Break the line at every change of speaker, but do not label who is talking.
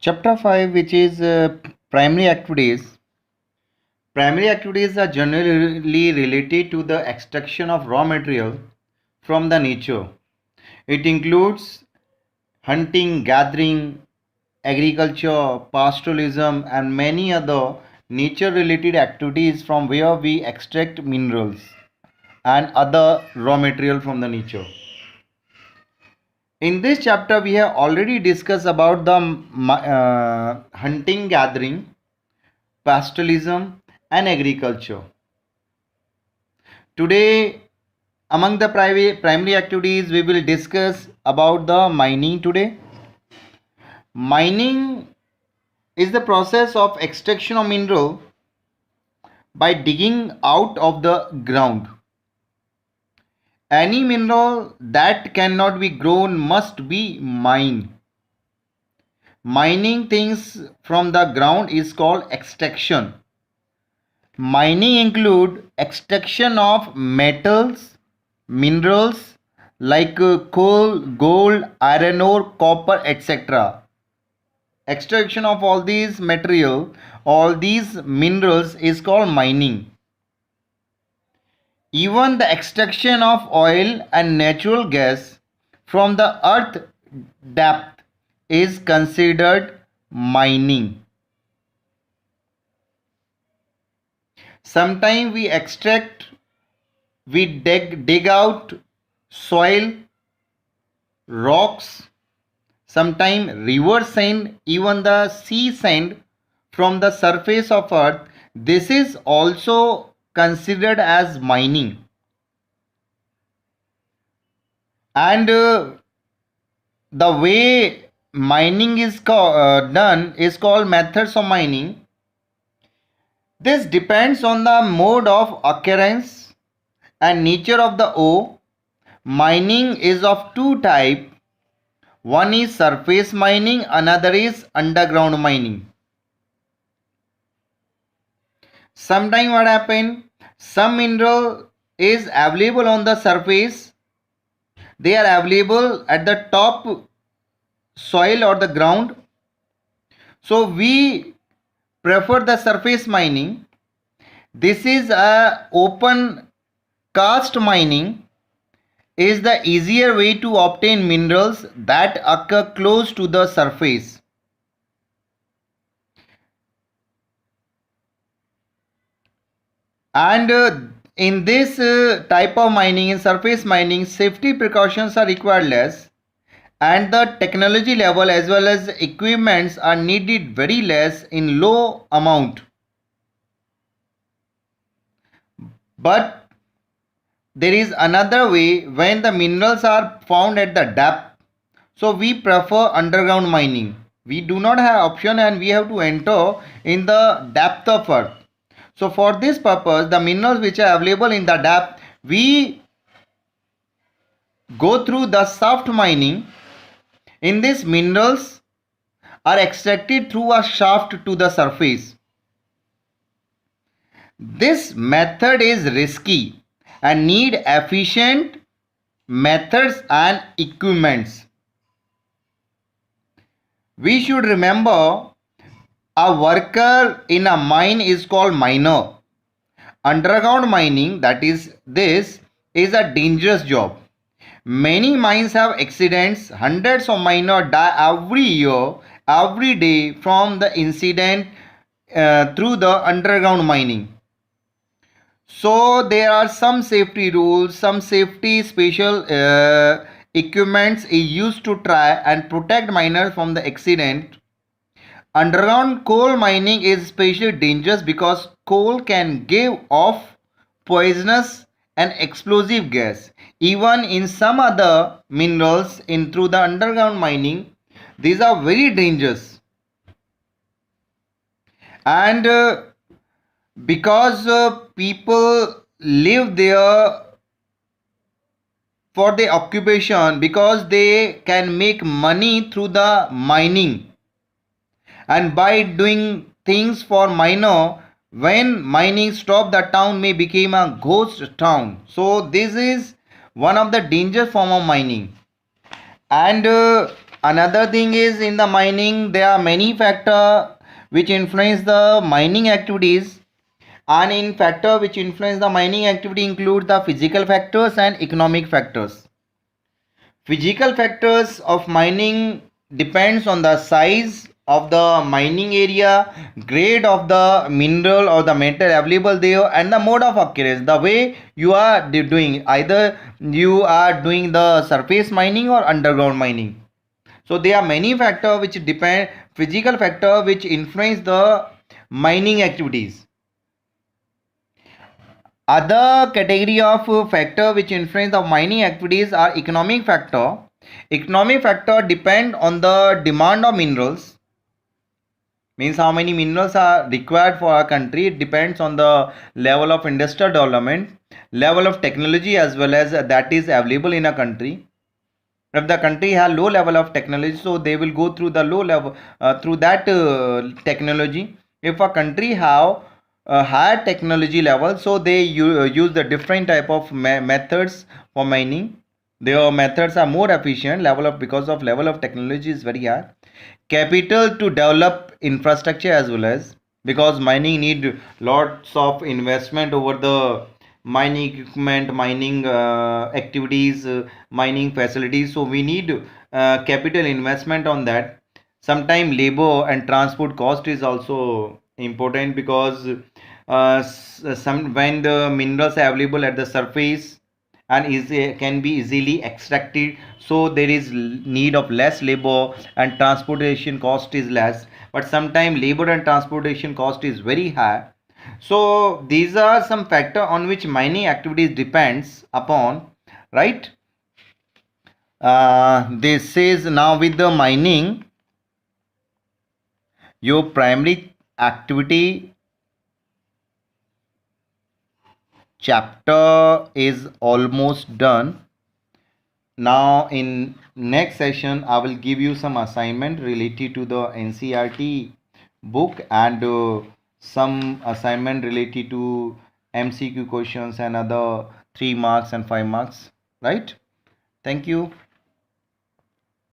Chapter 5, which is primary activities. Primary activities are generally related to the extraction of raw material from the nature. It includes hunting, gathering, agriculture, pastoralism, and many other nature related activities from where we extract minerals and other raw material from the nature. In this chapter, we have already discussed about the hunting, gathering, pastoralism, and agriculture. Today, among the primary activities, we will discuss about the mining today. Mining is the process of extraction of mineral by digging out of the ground. Any mineral that cannot be grown must be mined. Mining things from the ground is called extraction. Mining include extraction of metals, minerals like coal, gold, iron ore, copper, etc. Extraction of all these material, all these minerals is called mining. Even the extraction of oil and natural gas from the earth depth is considered mining. Sometimes we dig out soil, rocks, sometimes river sand, even the sea sand from the surface of earth. This is also considered as mining. And the way mining is done is called methods of mining. This depends on the mode of occurrence and nature of the ore. Mining is of two types. One is surface mining, another is underground mining. Sometimes what happen? Some mineral is available on the surface. They are available at the top soil or the ground. So we prefer the surface mining. This is a open cast mining is the easier way to obtain minerals that occur close to the surface. And in this type of mining, in surface mining, safety precautions are required less, and the technology level as well as equipments are needed very less in low amount. But there is another way when the minerals are found at the depth. So we prefer underground mining. We do not have option and we have to enter in the depth of earth. So for this purpose, the minerals which are available in the depth, we go through the shaft mining. In this, minerals are extracted through a shaft to the surface. This method is risky and need efficient methods and equipments. We should remember a worker in a mine is called miner. Underground mining, that is this, is a dangerous job. Many mines have accidents. Hundreds of miners die every year, every day from the incident through the underground mining. So there are some safety rules, some safety special equipments is used to try and protect miners from the accident. Underground coal mining is especially dangerous because coal can give off poisonous and explosive gas. Even in some other minerals in through the underground mining, these are very dangerous. And because people live there for the occupation, because they can make money through the mining, and by doing things for miner, when mining stop, the town may become a ghost town. So this is one of the dangerous form of mining. And Another thing is, in the mining there are many factors which influence the mining activities, and in factor which influence the mining activity include the physical factors and economic factors. Physical factors of mining depends on the size of the mining area, grade of the mineral or the metal available there, and the mode of occurrence. The way you are doing, either you are doing the surface mining or underground mining. So there are many factors which depend, physical factor which influence the mining activities. Other category of factor which influence the mining activities are economic factor. Economic factor depend on the demand of minerals, means how many minerals are required for our country. It depends on the level of industrial development, level of technology as well as that is available in a country. If the country has low level of technology, so they will go through the low level through that technology. If a country have a higher technology level, so they use the different type of methods for mining. Their methods are more efficient level of, because of level of technology is very high. Capital to develop infrastructure as well as, because mining need lots of investment over the mining equipment, mining activities, mining facilities, so we need capital investment on that. Sometimes labor and transport cost is also important, because some when the minerals are available at the surface and is can be easily extracted, so there is need of less labor and transportation cost is less, but sometimes labor and transportation cost is very high. So these are some factor on which mining activities depends upon, right? This is now with the mining, your primary activity chapter is almost done. Now in next session I will give you some assignment related to the NCERT book, and some assignment related to MCQ questions and other 3 marks and 5 marks, right? Thank you.